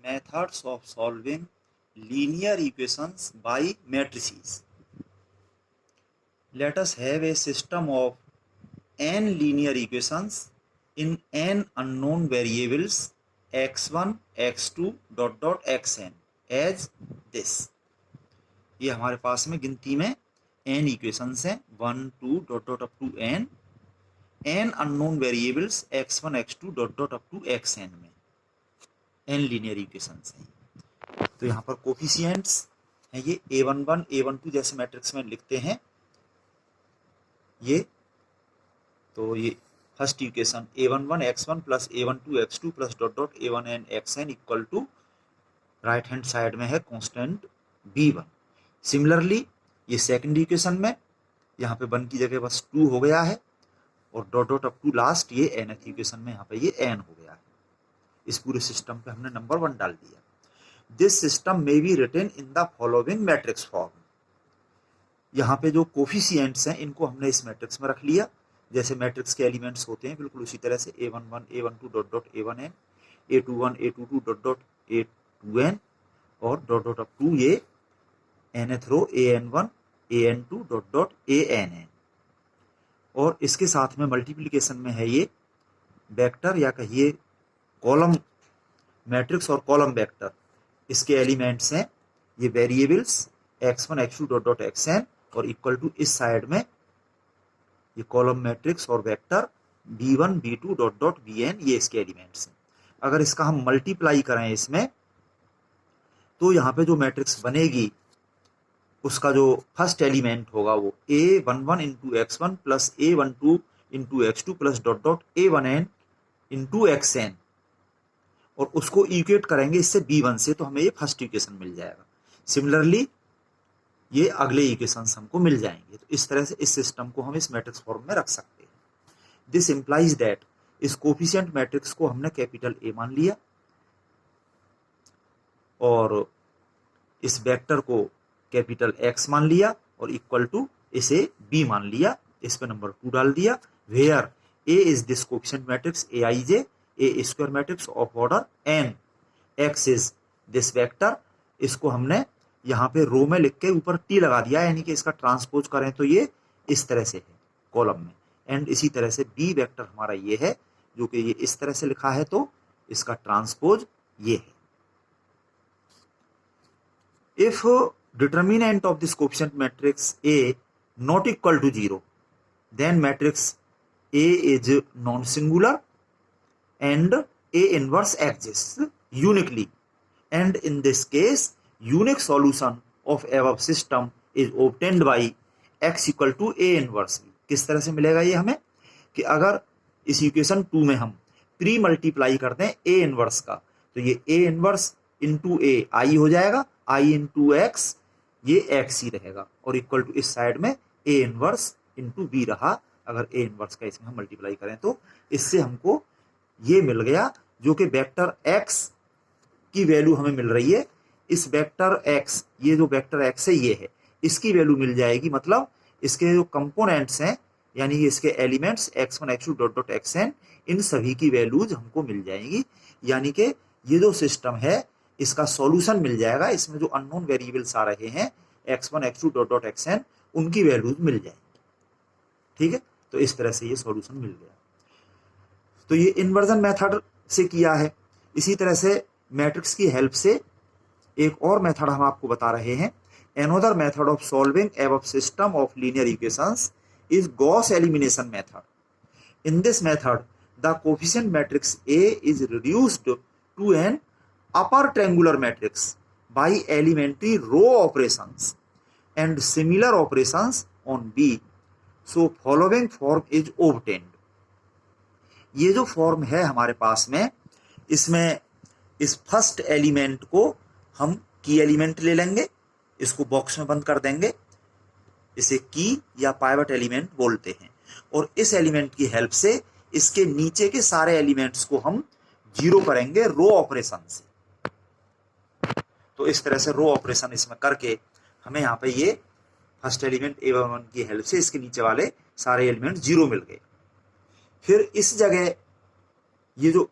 Methods of solving linear equations by matrices. Let us have a system of n linear equations in n unknown variables x1, x2 dot dot xn as this. ये हमारे पास में गिनती में n equations हैं 1 2 dot dot up to n unknown variables x1 x2 dot dot up to xn में n linear equations हैं. तो यहाँ पर कोफिशिएंट्स हैं ये a11 a12 जैसे मैट्रिक्स में लिखते हैं ये. तो ये first equation a11 x1 plus a12 x2 plus dot dot a1n xn equal to right hand side में है कांस्टेंट b1. सिमिलरली ये सेकंड इक्वेशन में यहाँ पे 1 की जगह बस 2 हो गया है और dot dot up to last ये nth इक्वेशन में यहाँ पे ये n हो गया है. इस पूरे सिस्टम पे हमने नंबर 1 डाल दिया. This system may be written in the following matrix form. यहाँ पे जो कोफिशिएंट्स हैं इनको हमने इस मैट्रिक्स में रख लिया जैसे मैट्रिक्स के एलिमेंट्स होते हैं बिल्कुल उसी तरह से a11 a12 dot dot a1n a21 a22 dot dot a2n और डॉट डॉट अप टू ये nth रो an1 an2 dot dot ann. और इसके साथ में मल्टीप्लिकेशन में है ये वेक्टर या कहिए कॉलम मैट्रिक्स और कॉलम वेक्टर. इसके एलिमेंट्स हैं ये variables x1 x2 dot dot xn और इक्वल टू इस साइड में ये कॉलम मैट्रिक्स और vector b1 b2 dot dot bn ये इसके एलिमेंट्स हैं. अगर इसका हम मल्टीप्लाई करें इसमें तो यहाँ पे जो मैट्रिक्स बनेगी उसका जो फर्स्ट एलिमेंट होगा वो a11 into x1 plus a12 into x2 plus dot dot a1n into xn और उसको इक्वेट करेंगे इससे b1 से तो हमें ये फर्स्ट इक्वेशन मिल जाएगा. सिमिलरली ये अगले इक्वेशंस हमको मिल जाएंगे. तो इस तरह से इस सिस्टम को हम इस मैट्रिक्स फॉर्म में रख सकते हैं. दिस इंप्लाइज दैट इस कोफिशिएंट मैट्रिक्स को हमने कैपिटल A मान लिया और इस वेक्टर को कैपिटल X मान लिया और इक्वल टू इसे B मान लिया. इस पे नंबर 2 डाल दिया. Where A is this coefficient matrix Aij a square matrix of order n. X is this vector. इसको हमने यहाँ पे रो में लिख के ऊपर T लगा दिया यानी कि इसका ट्रांसपोज करें तो ये इस तरह से है कॉलम में. एंड इसी तरह से B वेक्टर हमारा ये है जो कि ये इस तरह से लिखा है तो इसका ट्रांसपोज ये है. If determinant of this coefficient matrix A not equal to 0 then matrix A is non singular and A inverse exists uniquely, and in this case unique solution of above system is obtained by x equal to A inverse. किस तरह से मिलेगा ये हमें कि अगर इस equation 2 में हम प्री मल्टीप्लाई करते हैं A इनवर्स का तो ये A inverse into A I हो जाएगा I इंटू x ये x ही रहेगा और इक्वल टू इस साइड में A इनवर्स इंटू B रहा. अगर A इनवर्स का इसमें हम मल्टीप्लाई करें तो इससे हमको ये मिल गया जो कि वेक्टर x की वैल्यू हमें मिल रही है. इस वेक्टर x ये जो वेक्टर x है ये है इसकी वैल्यू मिल जाएगी मतलब इसके जो कंपोनेंट्स हैं यानी इसके elements x1 x2 dot dot xn इन सभी की वैल्यूज हमको मिल जाएंगी. यानी कि ये जो सिस्टम है इसका सॉल्यूशन मिल जाएगा. इसमें जो अननोन वेरिएबल्स आ रहे हैं x1 x2 dot dot xn उनकी वैल्यूज मिल जाएंगी. ठीक है. तो इस तरह से ये सॉल्यूशन मिल गया. तो ये इन्वर्जन मेथड से किया है. इसी तरह से मैट्रिक्स की हेल्प से एक और मेथड हम आपको बता रहे हैं. Another method of solving above system of linear equations is Gauss elimination method. In this method the coefficient matrix A is reduced to an upper triangular matrix by elementary row operations and similar operations on B. So following form is obtained. ये जो form है हमारे पास में इसमें इस first element को हम की एलिमेंट ले लेंगे. इसको बॉक्स में बंद कर देंगे. इसे की या पाइवट एलिमेंट बोलते हैं और इस एलिमेंट की हेल्प से इसके नीचे के सारे एलिमेंट्स को हम जीरो करेंगे रो ऑपरेशन से. तो इस तरह से रो ऑपरेशन इसमें करके हमें यहाँ पे ये फर्स्ट एलिमेंट A11 की हेल्प से इसके नीचे वाले सारे एलिमेंट जीरो मिल गए. फिर इस जगह ये जो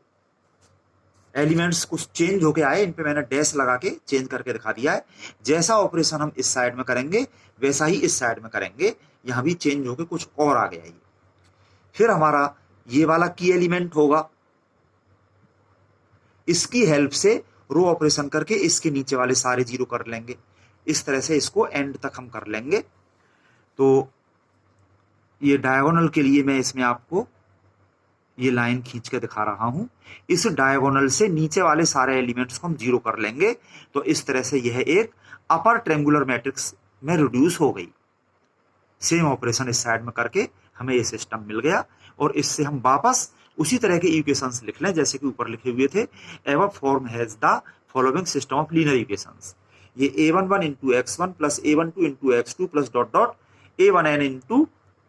एलिमेंट्स कुछ चेंज होके आए, इन पे मैंने डैश लगा के चेंज करके दिखा दिया है। जैसा ऑपरेशन हम इस साइड में करेंगे वैसा ही इस साइड में करेंगे, यहां भी चेंज होके कुछ और आ गया ये। फिर हमारा ये वाला की एलिमेंट होगा, इसकी हेल्प से रो ऑपरेशन करके इसके नीचे वाले सारे जीरो कर लेंगे। इस तरह से इसको एंड तक हम कर लेंगे। तो ये डायगोनल के लिए मैं इसमें आपको ये लाइन खींच के दिखा रहा हूं। इस डायगोनल से नीचे वाले सारे एलिमेंट्स को हम जीरो कर लेंगे। तो इस तरह से यह एक अपर ट्रेंगुलर मैट्रिक्स में रिड्यूस हो गई। सेम ऑपरेशन इस साइड में करके हमें ये सिस्टम मिल गया, और इससे हम वापस उसी तरह के इक्वेशंस लिख लें जैसे कि ऊपर लिखे हुए थे। Above form has the following system of linear equations. ये a11 into x1 plus a12 into x2 plus dot dot a1n into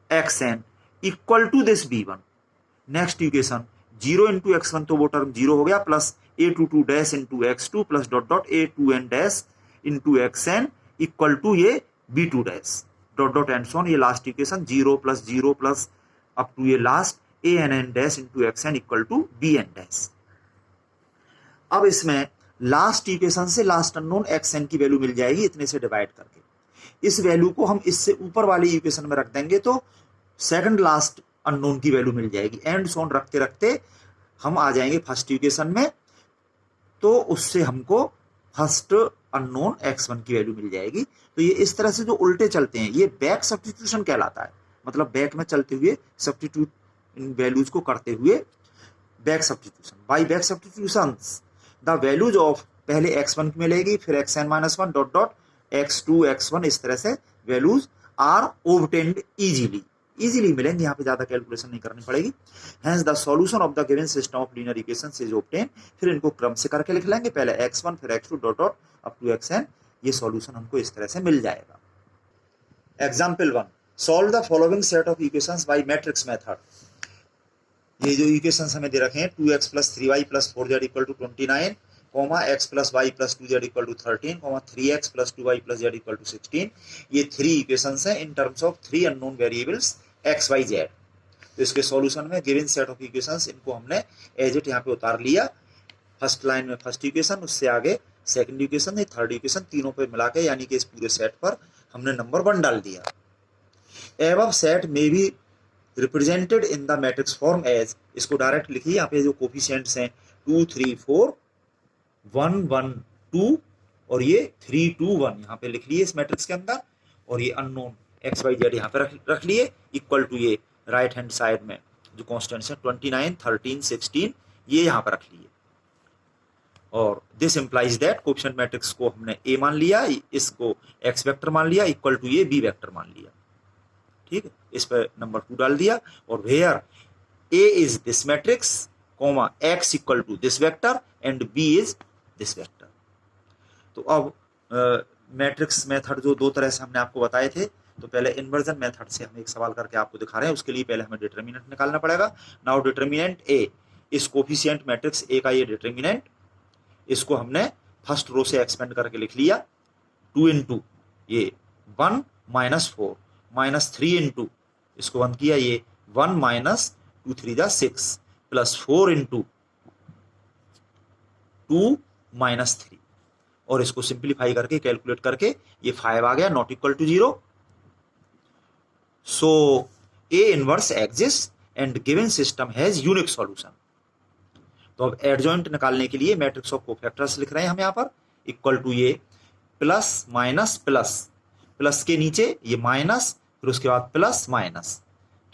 xn equal to this b1। Next equation 0 into x1 तो वो टर्म 0 हो गया, plus a22 dash into x2 plus dot dot a2n dash into xn equal to ये b2 dash dot dot and so on. ये last equation 0 plus up to ये last ann dash into xn equal to bn dash. अब इसमें last equation से last unknown xn की value मिल जाएगी इतने से डिवाइड करके। इस वैल्यू को हम इससे ऊपर वाली इक्वेशन में रख देंगे तो सेकंड लास्ट अननोन की वैल्यू मिल जाएगी। एंड सोन रखते रखते हम आ जाएंगे फर्स्ट इक्वेशन में, तो उससे हमको फर्स्ट अननोन x1 की वैल्यू मिल जाएगी। तो ये इस तरह से जो उल्टे चलते हैं ये बैक सब्स्टिट्यूशन कहलाता है। मतलब बैक में चलते हुए सब्स्टिट्यूट इन वैल्यूज को करते हुए back substitution. Buy back substitution the values of पहले x1 की मिलेगी, फिर xn-1 dot dot x2 x1 इस तरह से वैल्यूज आर ऑब्टेन्ड इजीली मिलेंगे। यहाँ पे ज्यादा कैलकुलेशन नहीं करनी पड़ेगी। Hence the solution of the given system of linear equations is obtain. फिर इनको क्रम से करके लिख लेंगे, पहले x1 फिर x2 dot dot up to xn। ये सॉल्यूशन हमको इस तरह से मिल जाएगा। Example 1, solve the following set of equations by matrix method. ये जो इक्वेशंस हमें दे रखे हैं 2x plus 3y plus 4z equal to 29, x plus y plus 2z equal to 13, 3x plus 2y plus z equal to 16। ये 3 equations हैं in terms of 3 unknown variables x y z। तो इसके solution में given set of equations इनको हमने as it यहाँ पे उतार लिया। फर्स्ट लाइन में फर्स्ट इक्वेशन, उससे आगे सेकंड इक्वेशन, थर्ड इक्वेशन, तीनों पे मिला के यानी कि इस पूरे सेट पर हमने नंबर 1 डाल दिया। एबव सेट में भी represented in the matrix form as, इसको डायरेक्ट लिखिए। यहाँ पे जो कोफिशिएंट्स हैं 2 3 4 1 1 2 और ये 3 2 1 यहाँ पे लिख लिए इस मैट्रिक्स के अंदर, और ये अननोन एक्स वाई जेड यहाँ पे रख लिए इक्वल टू ये राइट हैंड साइड में जो कॉन्स्टेंट्स हैं 29 13 16 ये यहाँ पर रख लिए। और this implies that coefficient matrix को हमने ए मान लिया, इसको एक्स वेक्टर मान लिया इक्वल टू ये बी वेक्टर मान लिया। ठीक है, इस पर नंबर 2 डाल दिया। और where A is this matrix comma X equal to this vector and B is this vector. तो अब मैट्रिक्स मेथड जो 2 तरह से हमने आपको बताए थे, तो पहले इन्वर्जन मेथड से हम एक सवाल करके आपको दिखा रहे हैं। उसके लिए पहले हमें डिटरमिनेंट निकालना पड़ेगा। नाउ डिटरमिनेंट ए, इस कोफिशिएंट मैट्रिक्स ए का ये डिटरमिनेंट, इसको हमने फर्स्ट रो से एक्सपेंड करके लिख लिया 2 इंटू ये 1 माइनस 4 माइनस 3 इंटू इसको 1 किया ये 1 माइनस 2 3 जा 6 प्लस 4 इंटू 2 माइनस 3 और इसको सिंप्लीफाई करके कैलकुलेट करके ये 5 आ गया, not equal to 0। So A inverse exist and given system has unique solution. तो अब एडजॉइंट निकालने के लिए मैट्रिक्स ऑफ कोफैक्टर्स लिख रहे हैं हम यहाँ पर इक्वल टू ये प्लस माइनस प्लस, प्लस के नीचे ये माइनस, फिर उसके बाद प्लस माइनस।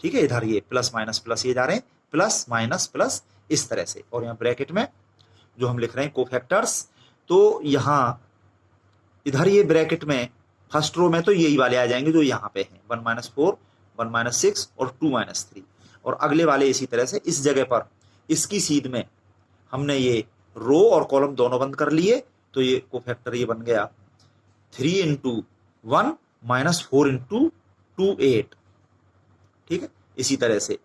ठीक है, इधर ये प्लस माइनस प्लस ये जा रहे हैं प्लस माइनस प्लस इस तरह से। और यहाँ ब्रैकेट में जो हम लिख रहे हैं कोफैक्टर्स, तो यहाँ इधर ये ब्रैकेट में फर्स्ट रो में तो यही वाले आ जाएंगे जो यहाँ पे हैं 1 माइनस 4 1 माइनस 6 और 2 माइनस 3, और अगले वाले इसी तरह से। इस जगह पर इसकी सीध में हमने ये रो और कॉलम दोनों बंद कर लिए, तो ये कोफैक्टर ये बन गया 3 इंटू 1 माइनस 4 इंटू 2 8। ठीक है, इसी तरह से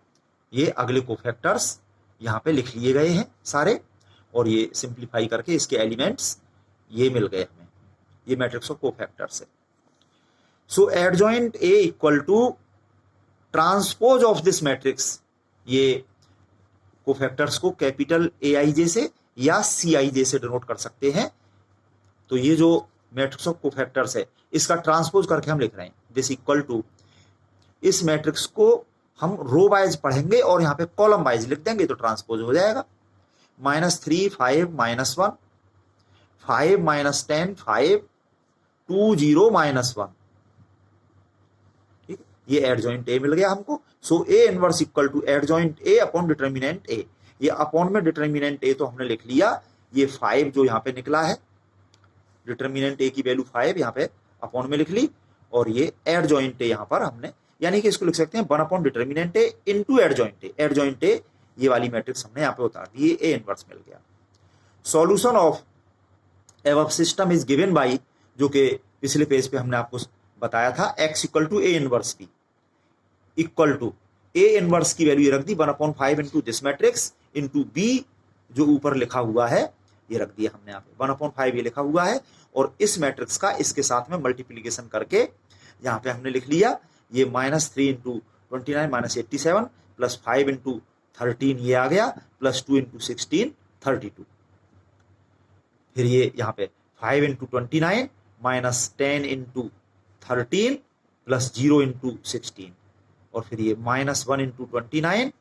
ये अगले कोफैक्टर्स यहाँ पे लिख लिए गए हैं सारे, और ये सिंप्लीफाई करके इसके एलिमेंट्स ये मिल गए हमें। ये मैट्रिक्स ऑफ कोफैक्टर्स है। So adjoint A equal to transpose of this matrix, ये कोफैक्टर्स को कैपिटल ए आई जे से या CIJ से डिनोट कर सकते हैं। तो ये जो मैट्रिक्स ऑफ कोफैक्टर्स है इसका ट्रांसपोज करके हम लिख रहे हैं, दिस इक्वल टू, इस मैट्रिक्स को हम रो वाइज पढ़ेंगे और यहाँ पे कॉलम वाइज लिख देंगे तो ट्रांसपोज हो जाएगा। -3 5 -1 5 -10 5 2 0 -1। ठीक, ये एडजॉइंट ए मिल गया हमको। So A inverse equal to adjoint A upon determinant A. ये अपॉन में डिटर्मिनेंट ए तो हमने लिख लिया, ये 5 जो यहाँ पे निकला है, डिटर्मिनेंट ए की वैल्यू 5 यहाँ पे अपॉन में लिख ली, और ये एडजॉइंट ए यहाँ पर हमने, यानी कि इसको लिख सकते हैं 1 upon determinant A into adjoint A. Adjoint A ये वाली मैट्रिक्स हमने यहाँ पे उतार दी, ए इनवर्स मिल गया। Solution of above system is given by, जो कि पिछले पेज पे हमने आपको बताया था, x equal to A inverse B equal to A inverse की वैल्यू ये रख दी 1/5 into this matrix into B जो ऊपर लिखा हुआ है ये रख दिया हमने यहाँ पे 1/5 ये लिखा हुआ है, और इस मैट्रिक्स का इसके साथ में मल्टीप्लीकेशन करके यहाँ पे हमने लिख लिया ये -3 इंटू 29 -87 प्लस 5 इंटू 13 ये आ गया, प्लस 2 इंटू 16 32। फिर ये यहाँ पे 5 इंटू 29 -10 इंटू 13 प्लस 0 इंटू 16, और फिर ये -1 इंटू 29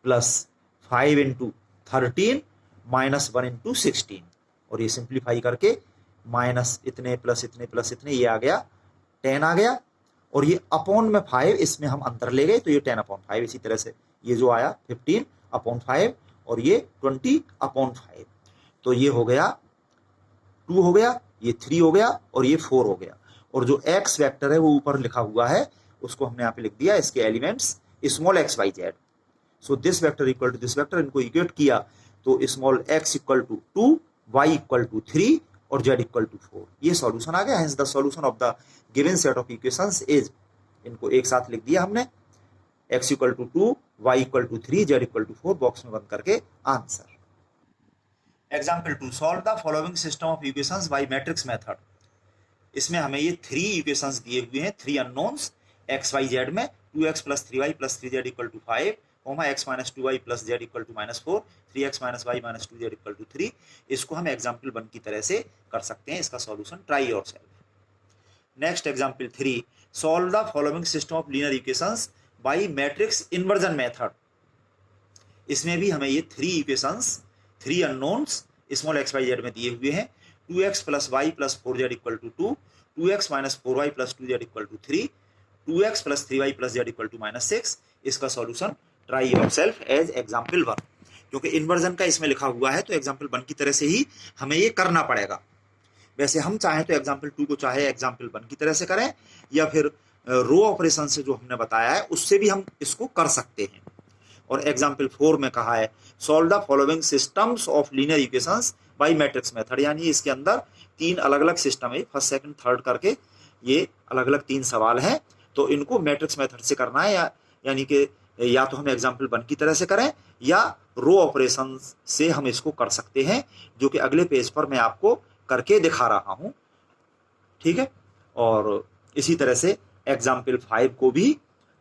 प्लस 5 इंटू 13 -1 इंटू 16, और ये सिंप्लीफाई करके माइनस इतने प्लस इतने प्लस इतने ये आ गया 10 आ गया, और ये अपॉन में 5 इसमें हम अंतर ले गए तो ये 10/5। इसी तरह से ये जो आया 15/5 और ये 20/5, तो ये हो गया 2 हो गया, ये 3 हो गया और ये 4 हो गया। और जो x वेक्टर है वो ऊपर लिखा हुआ है उसको हमने यहाँ पे लिख दिया, इसके elements small x y z। So this vector equal to this vector, इनको इक्वेट किया तो small x equal to 2, y equal to 3 और z इक्वल टू 4। ये सॉल्यूशन आ गया। Hence the solution of the given set of equations is, इनको एक साथ लिख दिया हमने, x equal to 2, y equal to 3, z equal to 4, box में बंद करके answer. Example 2, solve the following system of equations by matrix method. इसमें हमें ये 3 इक्वेशंस दिए हुए हैं, 3 अननोन्स x y z में, 2x plus 3y plus 3z equal to 5, x minus 2y plus z equal to -4, 3x minus y minus 2z equal to 3। इसको हम example 1 की तरह से कर सकते हैं, इसका solution try yourself. Next example 3, solve the following system of linear equations by matrix inversion method. इसमें भी हमें ये 3 equations, 3 unknowns small x y z में दिए हुए हैं, 2x plus y plus 4z equal to 2, 2x minus 4y plus 2z equal to 3, 2x plus 3y plus z equal to -6। इसका solution try yourself as example 1। क्योंकि inversion का इसमें लिखा हुआ है तो एग्जाम्पल 1 की तरह से ही हमें ये करना पड़ेगा। वैसे हम चाहें तो एग्जाम्पल 2 को चाहे एग्जाम्पल 1 की तरह से करें, या फिर रो ऑपरेशन से जो हमने बताया है उससे भी हम इसको कर सकते हैं। और एग्जाम्पल 4 में कहा है solve the following systems of linear equations by matrix method, यानी इसके अंदर 3 अलग अलग सिस्टम है, फर्स्ट सेकंड थर्ड करके ये अलग अलग 3 सवाल हैं, तो इनको मैट्रिक्स मेथड से करना है, यानी कि या तो हम एग्जाम्पल 1 की तरह से करें या रो ऑपरेशन से हम इसको कर सकते हैं, जो कि अगले पेज पर मैं आपको करके दिखा रहा हूं। ठीक है, और इसी तरह से एग्जाम्पल 5 को भी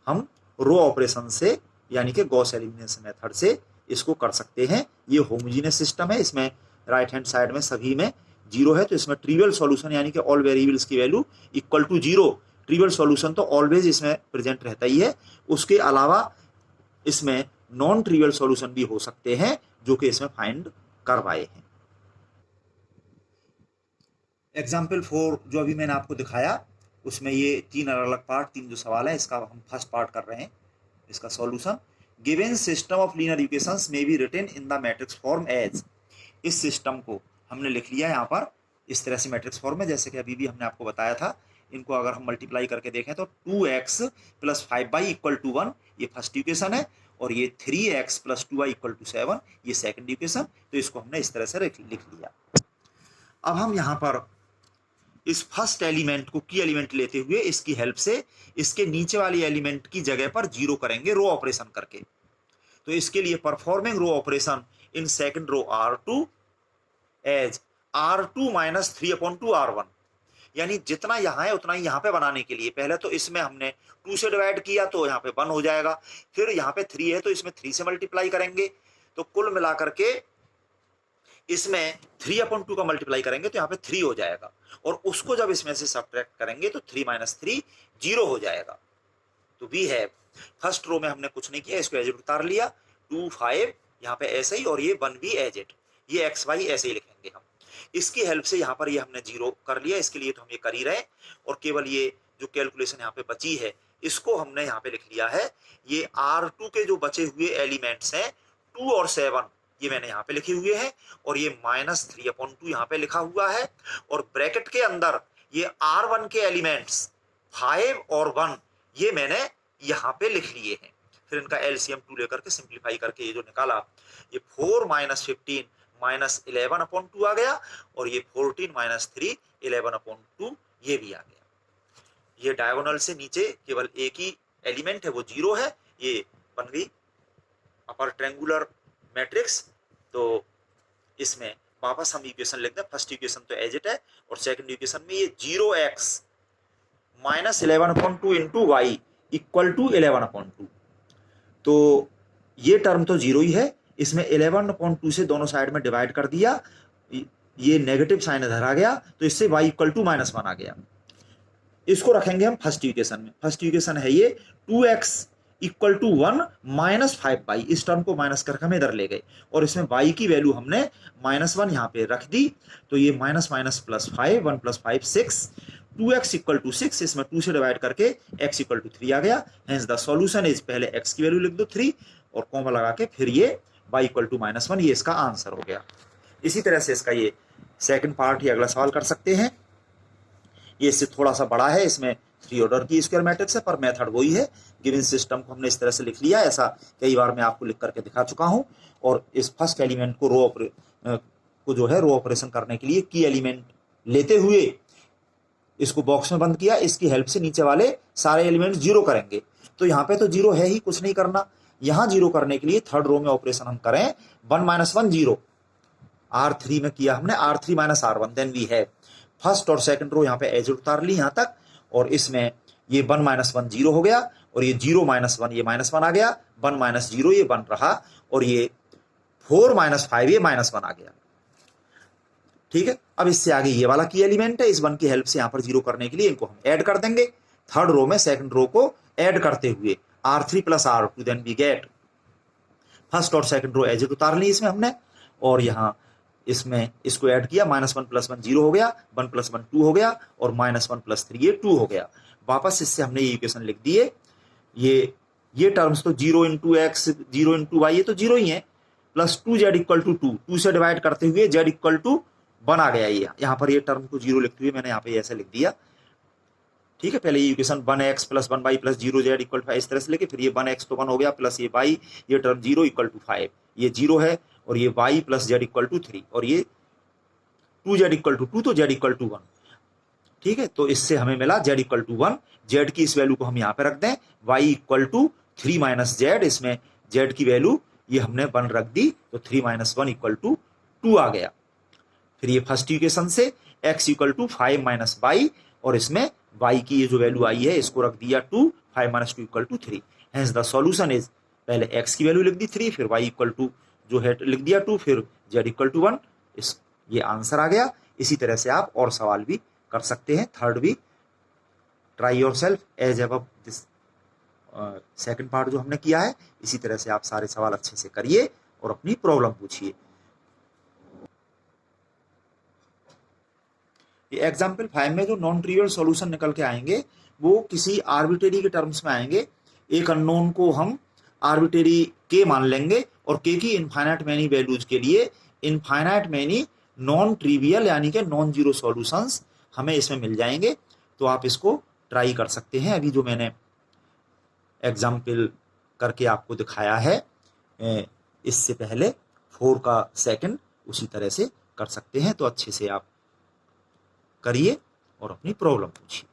हम रो ऑपरेशन से यानी कि गॉस एलिमिनेशन मेथड से इसको कर सकते हैं। ये होमोजेनियस सिस्टम है, इसमें राइट हैंड साइड में सभी में 0 है, तो इसमें ट्रिवियल सॉल्यूशन यानी कि ऑल वेरिएबल्स की value equal to 0, trivial solution तो ऑलवेज इसमें प्रेजेंट रहता ही है। उसके अलावा इसमें नॉन ट्रिवियल सॉल्यूशन भी हो सकते हैं जो कि इसमें फाइंड करवाए हैं। एग्जाम्पल 4 जो अभी मैंने आपको दिखाया उसमें ये 3 अलग अलग पार्ट, 3 जो सवाल है, इसका हम फर्स्ट पार्ट कर रहे हैं। इसका solution, given system of linear equations may be written in the matrix form as. इस सिस्टम को हमने लिख लिया यहाँ पर इस तरह से मैट्रिक्स फॉर्म में, जैसे कि अभी भी हमने आपको बताया था। इनको अगर हम मल्टीप्लाई करके देखें तो 2x plus 5y equal to 1 ये फर्स्ट इक्वेशन है, और ये 3x plus 2y equal to 7 ये सेकंड इक्वेशन। तो इसको हमने इस तरह से लिख लिया। अब हम यहाँ पर इस फर्स्ट एलिमेंट को की एलिमेंट लेते हुए इसकी हेल्प से इसके नीचे वाली एलिमेंट की जगह पर 0 करेंगे रो ऑपरेशन करके। तो इसके लिए performing row operation in second row R2 as R2 minus 3/2 R1, यानी जितना यहाँ है उतना ही यहाँ पे बनाने के लिए पहले तो इसमें हमने 2 से डिवाइड किया तो यहाँ पे 1 हो जाएगा, फिर यहाँ पे 3 है तो इसमें 3 से मल्टीप्लाई करेंगे, तो कुल मिलाकर के इसमें 3/2 का मल्टीप्लाई करेंगे तो यहाँ पे 3 हो जाएगा, और उसको जब इसमें से सब्ट्रैक्ट करेंगे तो 3 - 3 0 हो जाएगा। तो वी हैव, फर्स्ट रो में हमने कुछ नहीं किया, इसको एज इट उतार लिया, 2 5 यहाँ पे ऐसे ही, और ये 1 भी एज इट, ये एक्स वाई ऐसे ही लिखेंगे हम। इसकी हेल्प से यहाँ पर ये हमने 0 कर लिया, इसके लिए तो हम ये कर ही रहे, और केवल ये जो कैलकुलेशन यहाँ पे बची है इसको हमने यहाँ पे लिख लिया है। ये R2 के जो बचे हुए एलिमेंट्स हैं 2 और 7, ये मैंने यहाँ पे लिखे हुए हैं, और ये -3/2 यहाँ पे लिखा हुआ है, और ब्रैकेट के अंदर ये R1 के एलिमेंट्स 5 और 1 ये मैंने यहाँ पे लिख लिए हैं। फिर इनका एलसीएम 2 लेकर के सिंप्लीफाई करके ये जो निकाला, ये 4 - 15 - 11/2 आ गया, और ये 14 - 3 11/2 ये भी आ गया। ये डायगोनल से नीचे केवल एक ही एलिमेंट है, वो 0 है, ये बन गई अपर ट्रायंगुलर मैट्रिक्स। तो इसमें वापस हम इक्वेशन लिख दें, फर्स्ट इक्वेशन तो एज इट है, और सेकंड इक्वेशन में ये 0x - 11/2 into Y equal to 11/2। तो ये टर्म तो 0 ही है, इसमें 11/2 से दोनों साइड में डिवाइड कर दिया, ये नेगेटिव साइन इधर आ गया, तो इससे y इक्वल टू -1 आ गया। इसको रखेंगे हम फर्स्ट इक्वेशन में। फर्स्ट इक्वेशन है ये 2x इक्वल टू 1 - 5y, इस टर्म को माइनस करके हम इधर ले गए, और इसमें y की वैल्यू हमने -1 यहाँ पे रख दी, तो ये -, +5 1 + 5 6, 2x इक्वल टू 6, इसमें 2 से डिवाइड करके x इक्वल टू 3 आ गया। हेंस द सॉल्यूशन इज, पहले x की वैल्यू लिख दो 3 और कॉमा लगा के फिर ये y इक्वल टू -1, ये इसका आंसर हो गया। इसी तरह से इसका ये सेकंड पार्ट ही अगला सवाल कर सकते हैं। ये इससे थोड़ा सा बड़ा है, इसमें 3 ऑर्डर की स्क्वायर मैट्रिक्स है, पर मेथड वही है। गिवन सिस्टम को हमने इस तरह से लिख लिया, ऐसा कई बार मैं आपको लिख करके दिखा चुका हूं। और इस फर्स्ट एलिमेंट को रो ऑपरेशन करने के लिए की एलिमेंट लेते हुए इसको बॉक्स में बंद किया, इसकी हेल्प से नीचे वाले सारे एलिमेंट 0 करेंगे। तो यहाँ पे तो 0 है ही, कुछ नहीं करना। यहाँ 0 करने के लिए थर्ड रो में ऑपरेशन हम करें, 1 - 1 0, R3 में किया हमने, R3 - R1, देन वी है फर्स्ट और सेकंड रो यहाँ पे एज उतार ली यहाँ तक, और इसमें ये 1 - 1 0 हो गया, और ये 0 - 1 ये -1 आ गया, 1 - 0 ये 1 रहा, और ये 4 - 5 ये -1 आ गया। ठीक है, अब इससे आगे ये वाला की एलिमेंट है, इस 1 की हेल्प से यहाँ पर 0 करने के लिए इनको हम ऐड कर देंगे थर्ड रो में सेकंड रो को ऐड करते हुए, R3 + R2, then we get first और सेकंड रो एज उतार ली इसमें हमने, और यहाँ इसमें इसको ऐड किया, -1 + 1 0 हो गया, 1 + 1 2 हो गया, और -1 + 3 ये 2 हो गया। वापस इससे हमने ये इक्वेशन लिख दिए। ये टर्म्स तो 0 × x 0 × y ये तो 0 ही है, +2z इक्वल टू 2, 2 से डिवाइड करते हुए z इक्वल टू 1 आ गया। ये यहाँ पर ये टर्म को 0 लिखते हुए मैंने यहाँ पे ऐसे लिख दिया। ठीक है, पहले ये equation 1x + 1y + 0z equal 5 इस तरह से लेके, फिर ये 1x तो 1 हो गया, प्लस ये y, ये टर्म 0 इक्वल टू 5, ये 0 है, और ये y + z इक्वल टू 3, और ये 2z इक्वल टू 2, तो z इक्वल टू 1। ठीक है, तो इससे हमें मिला z इक्वल टू 1, z की इस वैल्यू को हम यहाँ पे रख दें, y इक्वल टू 3 - z, इसमें z की वैल्यू ये हमने 1 रख दी, तो 3 - 1 इक्वल टू 2 आ गया। फिर ये फर्स्ट इक्वेशन से x इक्वल टू 5 - y, और इसमें y की ये जो वैल्यू आई है इसको रख दिया 2, 5 - 2 equal to 3। Hence the solution is, पहले x की वैल्यू लिख दी 3, फिर y इक्वल टू जो है लिख दिया 2, फिर z इक्वल टू 1, ये आंसर आ गया। इसी तरह से आप और सवाल भी कर सकते हैं। थर्ड भी try yourself as above, this second part जो हमने किया है, इसी तरह से आप सारे सवाल अच्छे से करिए और अपनी प्रॉब्लम पूछिए। ये एग्जाम्पल 5 में जो नॉन ट्रिवियल सॉल्यूशन निकल के आएंगे वो किसी आर्बिट्रेरी के टर्म्स में आएंगे। एक अननोन को हम आर्बिट्रेरी के मान लेंगे, और के की इनफाइनाइट मैनी वैल्यूज के लिए इनफाइनाइट मैनी नॉन ट्रिवियल यानी कि नॉन जीरो सॉल्यूशंस हमें इसमें मिल जाएंगे। तो आप इसको ट्राई कर सकते हैं। अभी जो मैंने एग्जाम्पल करके आपको दिखाया है, इससे पहले 4 का सेकंड उसी तरह से कर सकते हैं। तो अच्छे से आप करिए और अपनी प्रॉब्लम पूछिए।